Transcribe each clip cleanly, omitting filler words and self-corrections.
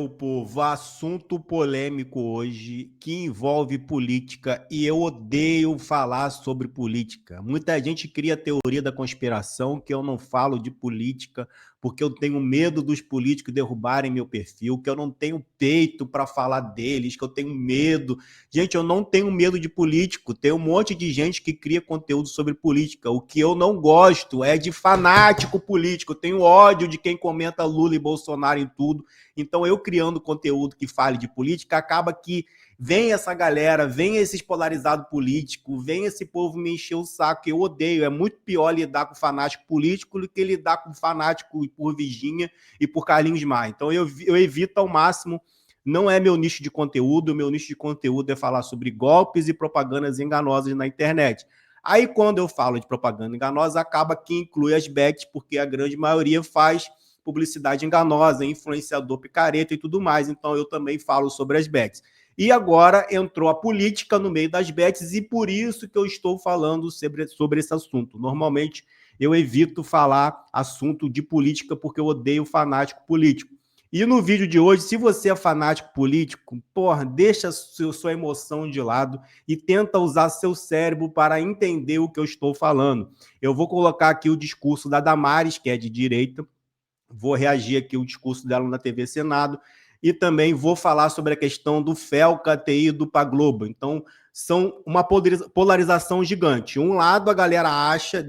meu povo, assunto polêmico hoje que envolve política e eu odeio falar sobre política. Muita gente cria teoria da conspiração que eu não falo de política porque eu tenho medo dos políticos derrubarem meu perfil, que eu não tenho peito para falar deles, que eu tenho medo. Gente, eu não tenho medo de político. Tem um monte de gente que cria conteúdo sobre política. O que eu não gosto é de fanático político. Eu tenho ódio de quem comenta Lula e Bolsonaro em tudo. Então, eu criando conteúdo que fale de política, acaba que vem essa galera, vem esses polarizados políticos, vem esse povo me encher o saco, que eu odeio. É muito pior lidar com fanático político do que lidar com fanático por Virgínia e por Carlinhos Maia. Então, eu evito ao máximo. Não é meu nicho de conteúdo, o meu nicho de conteúdo é falar sobre golpes e propagandas enganosas na internet. Aí, quando eu falo de propaganda enganosa, acaba que inclui as bets, porque a grande maioria faz publicidade enganosa, influenciador picareta e tudo mais. Então, eu também falo sobre as bets. E agora entrou a política no meio das bets e por isso que eu estou falando sobre esse assunto. Normalmente, eu evito falar assunto de política porque eu odeio fanático político. E no vídeo de hoje, se você é fanático político, porra, deixa sua emoção de lado e tenta usar seu cérebro para entender o que eu estou falando. Eu vou colocar aqui o discurso da Damares, que é de direita, vou reagir aqui ao discurso dela na TV Senado e também vou falar sobre a questão do Felca ter ido para a Globo. Então, são uma polarização gigante. Um lado, a galera acha,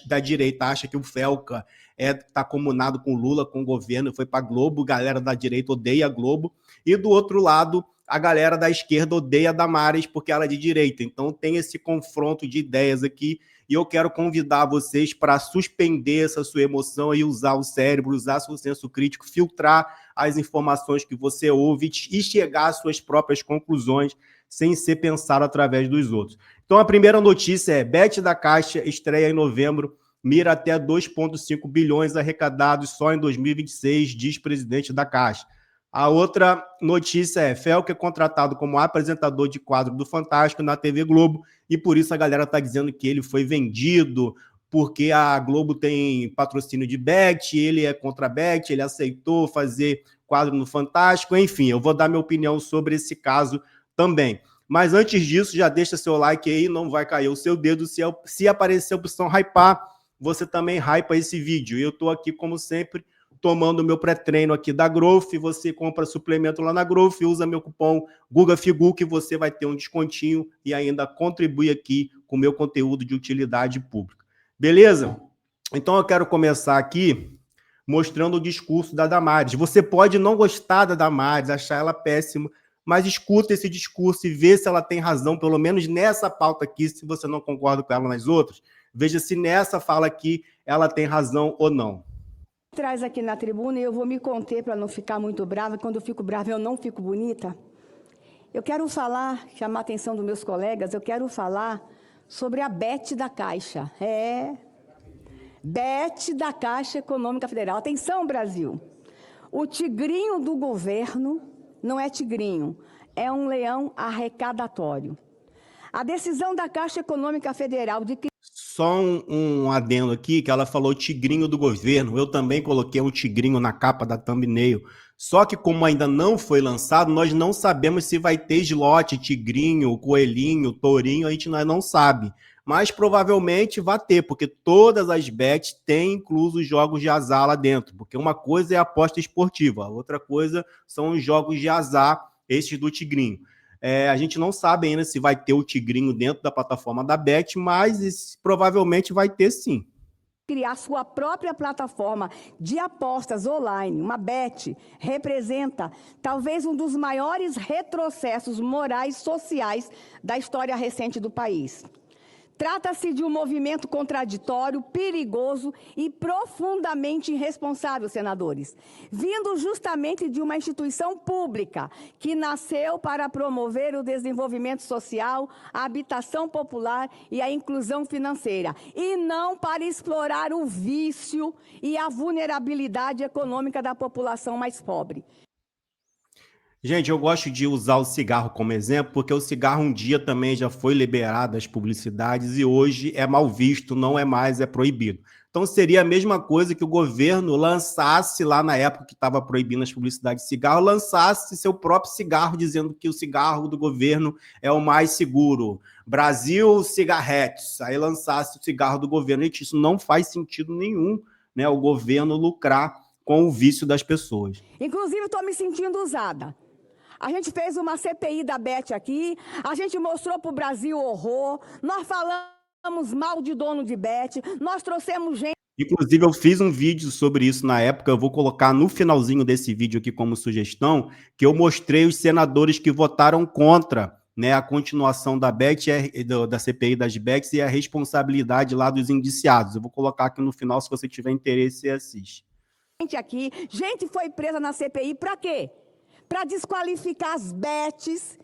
da direita, acha que o Felca está comunado com Lula, com o governo, foi para a Globo, a galera da direita odeia a Globo, e do outro lado, a galera da esquerda odeia a Damares porque ela é de direita. Então, tem esse confronto de ideias aqui, e eu quero convidar vocês para suspender essa sua emoção e usar o cérebro, usar seu senso crítico, filtrar as informações que você ouve e chegar às suas próprias conclusões sem ser pensado através dos outros. Então, a primeira notícia é: Bet da Caixa estreia em novembro, mira até 2,5 bilhões arrecadados só em 2026, diz presidente da Caixa. A outra notícia é: Felca é contratado como apresentador de quadro do Fantástico na TV Globo e por isso a galera está dizendo que ele foi vendido, porque a Globo tem patrocínio de Bet, ele é contra a Bet, ele aceitou fazer quadro no Fantástico, enfim, eu vou dar minha opinião sobre esse caso também. Mas antes disso, já deixa seu like aí, não vai cair o seu dedo. Se aparecer a opção hypar, você também hypa esse vídeo. E eu estou aqui, como sempre, tomando o meu pré-treino aqui da Growth. Você compra suplemento lá na Growth, usa meu cupom GugaFigu, que você vai ter um descontinho e ainda contribui aqui com o meu conteúdo de utilidade pública. Beleza? Então eu quero começar aqui mostrando o discurso da Damares. Você pode não gostar da Damares, achar ela péssima, mas escuta esse discurso e vê se ela tem razão, pelo menos nessa pauta aqui, se você não concorda com ela nas outras, veja se nessa fala aqui ela tem razão ou não. Traz aqui na tribuna e eu vou me conter para não ficar muito brava. Quando eu fico brava, eu não fico bonita. Eu quero falar, chamar a atenção dos meus colegas, eu quero falar sobre a Bet da Caixa. Bet da Caixa Econômica Federal. Atenção, Brasil! O tigrinho do governo não é tigrinho, é um leão arrecadatório. A decisão da Caixa Econômica Federal de... Só um adendo aqui, que ela falou tigrinho do governo. Eu também coloquei um tigrinho na capa da thumbnail. Só que como ainda não foi lançado, nós não sabemos se vai ter slot, tigrinho, coelhinho, tourinho, a gente não sabe. Mas provavelmente vai ter, porque todas as bets têm incluso jogos de azar lá dentro. Porque uma coisa é a aposta esportiva, a outra coisa são os jogos de azar, esses do tigrinho. A gente não sabe ainda se vai ter o tigrinho dentro da plataforma da Bet, mas provavelmente vai ter sim. Criar sua própria plataforma de apostas online, uma Bet, representa talvez um dos maiores retrocessos morais e sociais da história recente do país. Trata-se de um movimento contraditório, perigoso e profundamente irresponsável, senadores, vindo justamente de uma instituição pública que nasceu para promover o desenvolvimento social, a habitação popular e a inclusão financeira, e não para explorar o vício e a vulnerabilidade econômica da população mais pobre. Gente, eu gosto de usar o cigarro como exemplo, porque o cigarro um dia também já foi liberado das publicidades e hoje é mal visto, não é mais, é proibido. Então seria a mesma coisa que o governo lançasse lá na época que estava proibindo as publicidades de cigarro, lançasse seu próprio cigarro, dizendo que o cigarro do governo é o mais seguro. Brasil Cigarrettes, aí lançasse o cigarro do governo. Gente, isso não faz sentido nenhum, né? O governo lucrar com o vício das pessoas. Inclusive, estou me sentindo usada. A gente fez uma CPI da Beth aqui, a gente mostrou para o Brasil horror, nós falamos mal de dono de Beth, nós trouxemos gente. Inclusive, eu fiz um vídeo sobre isso na época, eu vou colocar no finalzinho desse vídeo aqui como sugestão, que eu mostrei os senadores que votaram contra, né, a continuação da BET, da CPI das BETs e a responsabilidade lá dos indiciados. Eu vou colocar aqui no final, se você tiver interesse, você assiste. Aqui, gente foi presa na CPI para quê? Para desqualificar as bets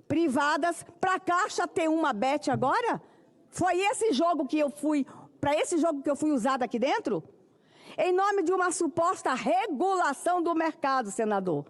privadas, para a Caixa ter uma bet agora? Foi esse jogo que eu fui, para esse jogo que eu fui usada aqui dentro? Em nome de uma suposta regulação do mercado, senador.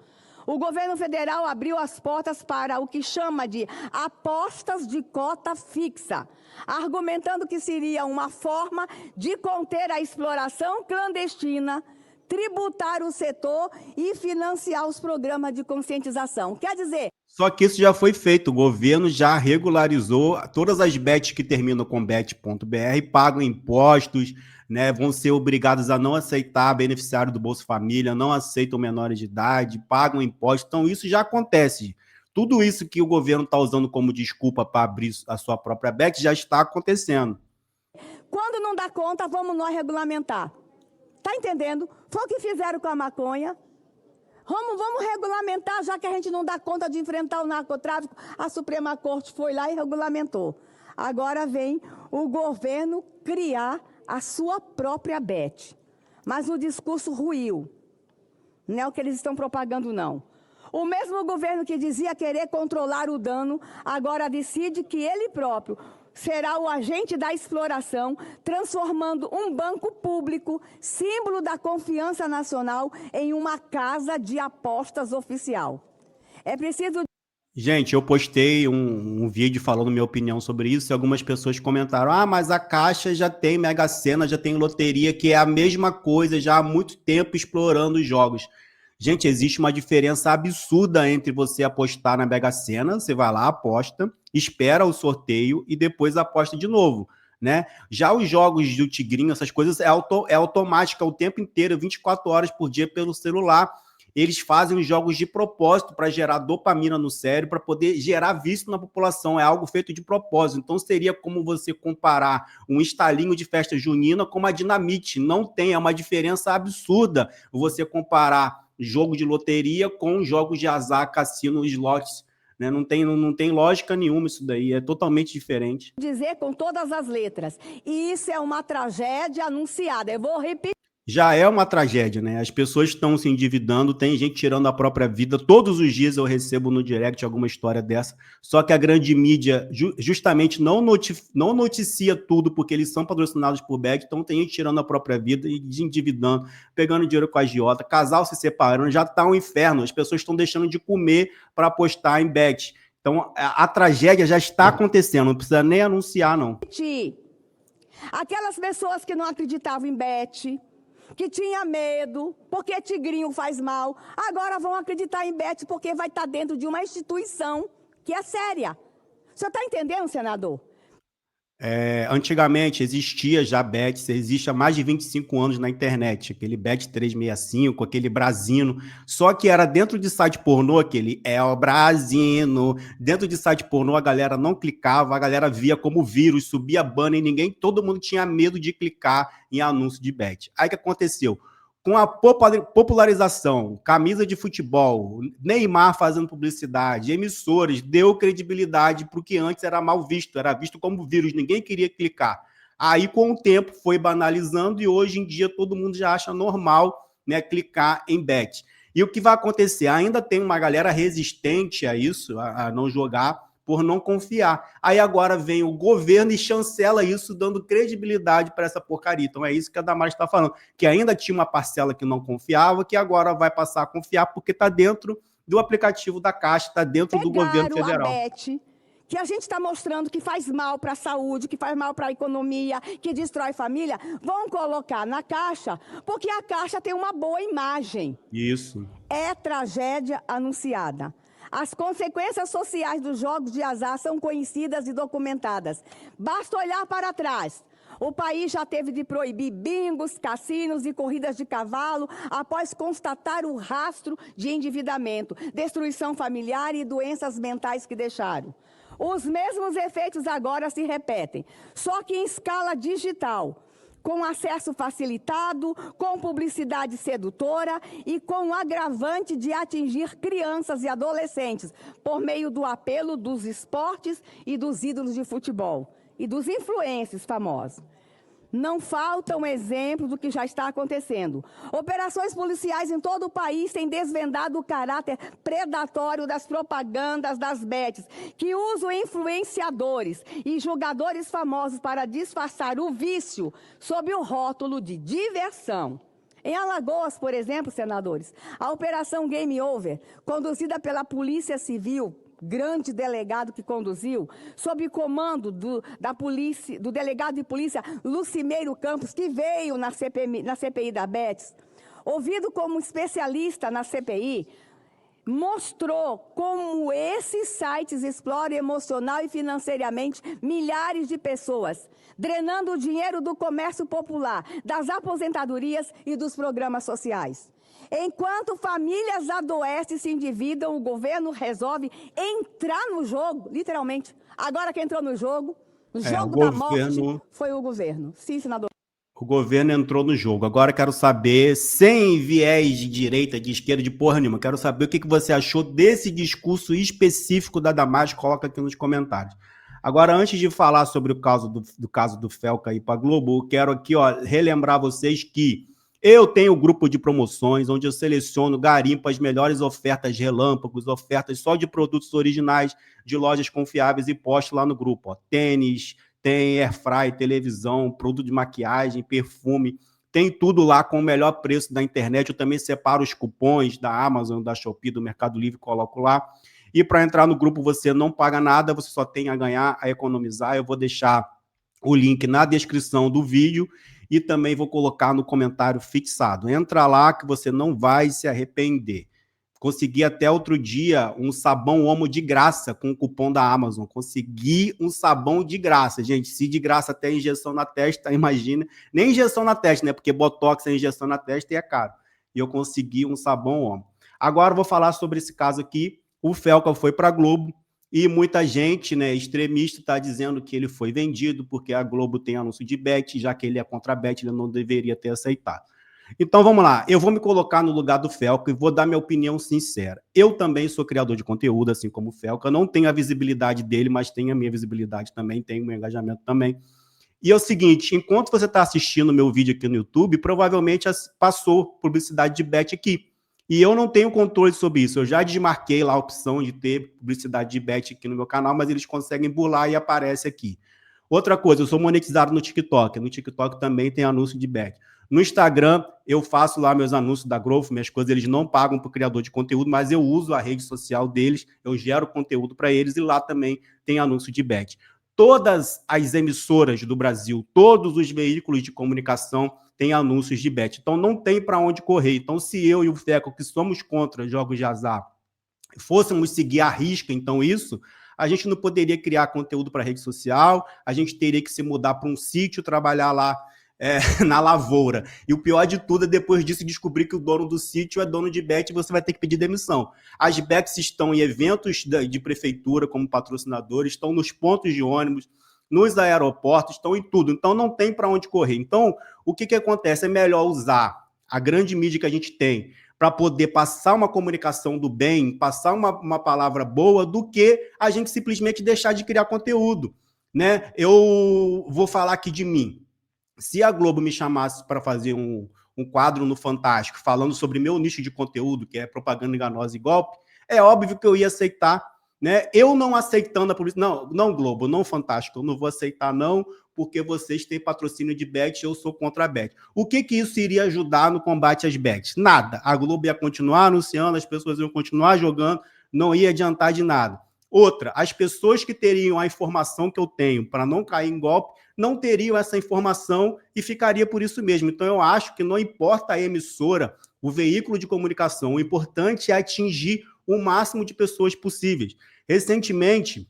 O governo federal abriu as portas para o que chama de apostas de cota fixa, argumentando que seria uma forma de conter a exploração clandestina, tributar o setor e financiar os programas de conscientização. Quer dizer... Só que isso já foi feito, o governo já regularizou todas as bets que terminam com bet.br, pagam impostos, né, vão ser obrigados a não aceitar beneficiário do Bolsa Família, não aceitam menores de idade, pagam impostos, então isso já acontece. Tudo isso que o governo está usando como desculpa para abrir a sua própria bet já está acontecendo. Quando não dá conta, vamos nós regulamentar. Tá entendendo? Foi o que fizeram com a maconha. Vamos regulamentar, já que a gente não dá conta de enfrentar o narcotráfico. A Suprema Corte foi lá e regulamentou. Agora vem o governo criar a sua própria bet. Mas o discurso ruiu. Não é o que eles estão propagando, não. O mesmo governo que dizia querer controlar o dano, agora decide que ele próprio será o agente da exploração, transformando um banco público, símbolo da confiança nacional, em uma casa de apostas oficial. É preciso... Gente, eu postei um vídeo falando minha opinião sobre isso e algumas pessoas comentaram: ah, mas a Caixa já tem Mega Sena, já tem loteria, que é a mesma coisa, já há muito tempo explorando os jogos. Gente, existe uma diferença absurda entre você apostar na Mega Sena, você vai lá, aposta, espera o sorteio e depois aposta de novo, né? Já os jogos do Tigrinho, essas coisas, é automática o tempo inteiro, 24 horas por dia pelo celular. Eles fazem os jogos de propósito para gerar dopamina no cérebro, para poder gerar vício na população. É algo feito de propósito. Então, seria como você comparar um estalinho de festa junina com uma dinamite. Não tem, é uma diferença absurda você comparar jogo de loteria com jogos de azar, cassino, slots. Né? Não tem lógica nenhuma isso daí, é totalmente diferente. Dizer com todas as letras, e isso é uma tragédia anunciada. Eu vou repetir. Já é uma tragédia, né? As pessoas estão se endividando, tem gente tirando a própria vida. Todos os dias eu recebo no direct alguma história dessa. Só que a grande mídia justamente não noticia tudo, porque eles são patrocinados por bet. Então tem gente tirando a própria vida e se endividando, pegando dinheiro com a agiota, casal se separando, já está um inferno. As pessoas estão deixando de comer para apostar em bet. Então a tragédia já está acontecendo, não precisa nem anunciar, não. Aquelas pessoas que não acreditavam em bet, que tinha medo, porque tigrinho faz mal, agora vão acreditar em bet porque vai estar dentro de uma instituição que é séria. Você está entendendo, senador? Antigamente existia já bet, existe há mais de 25 anos na internet, aquele bet 365, aquele Brasino, só que era dentro de site pornô, aquele é o Brasino, dentro de site pornô a galera não clicava, a galera via como vírus, subia banner e todo mundo tinha medo de clicar em anúncio de bet. Aí o que aconteceu? Com a popularização, camisa de futebol, Neymar fazendo publicidade, emissores, deu credibilidade para o que antes era mal visto, era visto como vírus, ninguém queria clicar. Aí, com o tempo, foi banalizando e hoje em dia todo mundo já acha normal, né, clicar em bet. E o que vai acontecer? Ainda tem uma galera resistente a isso, a não jogar, por não confiar. Aí agora vem o governo e chancela isso, dando credibilidade para essa porcaria. Então é isso que a Damares está falando, que ainda tinha uma parcela que não confiava, que agora vai passar a confiar, porque está dentro do aplicativo da Caixa, está dentro do governo federal. A bet, que a gente está mostrando que faz mal para a saúde, que faz mal para a economia, que destrói família, vão colocar na Caixa, porque a Caixa tem uma boa imagem. Isso. É tragédia anunciada. As consequências sociais dos jogos de azar são conhecidas e documentadas. Basta olhar para trás. O país já teve de proibir bingos, cassinos e corridas de cavalo após constatar o rastro de endividamento, destruição familiar e doenças mentais que deixaram. Os mesmos efeitos agora se repetem, só que em escala digital, com acesso facilitado, com publicidade sedutora e com o agravante de atingir crianças e adolescentes por meio do apelo dos esportes e dos ídolos de futebol e dos influencers famosos. Não faltam exemplos do que já está acontecendo. Operações policiais em todo o país têm desvendado o caráter predatório das propagandas das bets, que usam influenciadores e jogadores famosos para disfarçar o vício sob o rótulo de diversão. Em Alagoas, por exemplo, senadores, a Operação Game Over, conduzida pela Polícia Civil, grande delegado que conduziu, sob comando do delegado de polícia Lucimeiro Campos, que veio na CPI da Betis, ouvido como especialista na CPI, mostrou como esses sites exploram emocional e financeiramente milhares de pessoas, drenando o dinheiro do comércio popular, das aposentadorias e dos programas sociais. Enquanto famílias adoecem e se endividam, o governo resolve entrar no jogo, literalmente. Agora que entrou no jogo, o jogo da morte foi o governo. Sim, senador. O governo entrou no jogo. Agora quero saber, sem viés de direita, de esquerda, de porra nenhuma, quero saber o que você achou desse discurso específico da Damares, coloca aqui nos comentários. Agora, antes de falar sobre o caso do Felca ir para a Globo, eu quero aqui relembrar vocês que eu tenho um grupo de promoções onde eu seleciono, garimpo as melhores ofertas relâmpagos, ofertas só de produtos originais de lojas confiáveis e posto lá no grupo. Tênis, tem airfry, televisão, produto de maquiagem, perfume, tem tudo lá com o melhor preço da internet. Eu também separo os cupons da Amazon, da Shopee, do Mercado Livre, coloco lá. E para entrar no grupo você não paga nada, você só tem a ganhar, a economizar. Eu vou deixar o link na descrição do vídeo e também vou colocar no comentário fixado. Entra lá que você não vai se arrepender. Consegui até outro dia um sabão Omo de graça com o cupom da Amazon. Consegui um sabão de graça, gente. Se de graça até injeção na testa, imagina. Nem injeção na testa, né? Porque Botox é injeção na testa e é caro. E eu consegui um sabão Omo. Agora eu vou falar sobre esse caso aqui. O Felca foi para a Globo e muita gente, né, extremista, está dizendo que ele foi vendido porque a Globo tem anúncio de bet, já que ele é contra a bet, ele não deveria ter aceitado. Então, vamos lá. Eu vou me colocar no lugar do Felca e vou dar minha opinião sincera. Eu também sou criador de conteúdo, assim como o Felca. Não tenho a visibilidade dele, mas tenho a minha visibilidade também, tenho o meu engajamento também. E é o seguinte, enquanto você está assistindo o meu vídeo aqui no YouTube, provavelmente passou publicidade de bet aqui. E eu não tenho controle sobre isso. Eu já desmarquei lá a opção de ter publicidade de bet aqui no meu canal, mas eles conseguem burlar e aparece aqui. Outra coisa, eu sou monetizado no TikTok. No TikTok também tem anúncio de bet. No Instagram, eu faço lá meus anúncios da Growth, minhas coisas, eles não pagam para o criador de conteúdo, mas eu uso a rede social deles, eu gero conteúdo para eles e lá também tem anúncio de bet. Todas as emissoras do Brasil, todos os veículos de comunicação têm anúncios de bet. Então, não tem para onde correr. Então, se eu e o Feco, que somos contra jogos de azar, fôssemos seguir à risca, então, isso, a gente não poderia criar conteúdo para rede social, a gente teria que se mudar para um sítio, trabalhar lá na lavoura. E o pior de tudo é depois disso descobrir que o dono do sítio é dono de bet e você vai ter que pedir demissão. As bets estão em eventos de prefeitura como patrocinadores, estão nos pontos de ônibus, nos aeroportos, estão em tudo. Então não tem para onde correr. Então o que acontece? É melhor usar a grande mídia que a gente tem para poder passar uma comunicação do bem, passar uma palavra boa, do que a gente simplesmente deixar de criar conteúdo, né? Eu vou falar aqui de mim. Se a Globo me chamasse para fazer um quadro no Fantástico falando sobre meu nicho de conteúdo, que é propaganda enganosa e golpe, é óbvio que eu ia aceitar, né? Eu não aceitando a publicidade, não Globo, não Fantástico, eu não vou aceitar não, porque vocês têm patrocínio de bet, eu sou contra a bet. O que isso iria ajudar no combate às bets? Nada. A Globo ia continuar anunciando, as pessoas iam continuar jogando, não ia adiantar de nada. Outra, as pessoas que teriam a informação que eu tenho para não cair em golpe, não teriam essa informação e ficaria por isso mesmo. Então, eu acho que não importa a emissora, o veículo de comunicação, o importante é atingir o máximo de pessoas possíveis. Recentemente,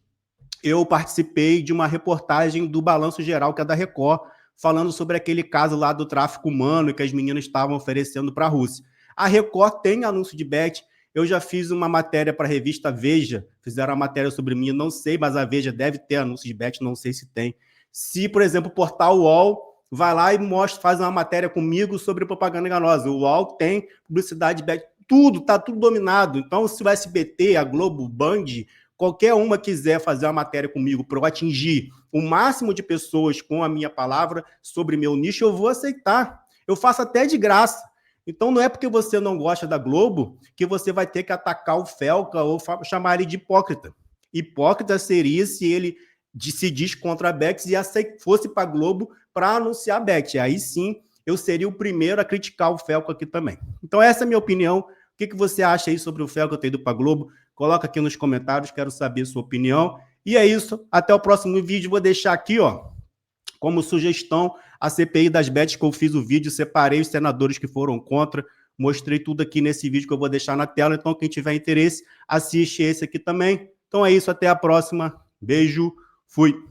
eu participei de uma reportagem do Balanço Geral, que é da Record, falando sobre aquele caso lá do tráfico humano que as meninas estavam oferecendo para a Rússia. A Record tem anúncio de bet. Eu já fiz uma matéria para a revista Veja, fizeram uma matéria sobre mim, não sei, mas a Veja deve ter anúncio de bet, não sei se tem. Se, por exemplo, o portal UOL vai lá e mostra, faz uma matéria comigo sobre propaganda enganosa. O UOL tem publicidade de bet, tudo, está tudo dominado. Então, se o SBT, a Globo, o Band, qualquer uma quiser fazer uma matéria comigo para eu atingir o máximo de pessoas com a minha palavra sobre meu nicho, eu vou aceitar. Eu faço até de graça. Então, não é porque você não gosta da Globo que você vai ter que atacar o Felca ou chamar ele de hipócrita. Hipócrita seria se ele se diz contra a Bet e fosse para a Globo para anunciar a Bet. Aí sim, eu seria o primeiro a criticar o Felca aqui também. Então, essa é a minha opinião. O que você acha aí sobre o Felca ter ido para a Globo? Coloca aqui nos comentários, quero saber a sua opinião. E é isso, até o próximo vídeo. Vou deixar aqui, ó, como sugestão, a CPI das bets que eu fiz o vídeo, separei os senadores que foram contra, mostrei tudo aqui nesse vídeo que eu vou deixar na tela, então quem tiver interesse, assiste esse aqui também. Então é isso, até a próxima. Beijo, fui!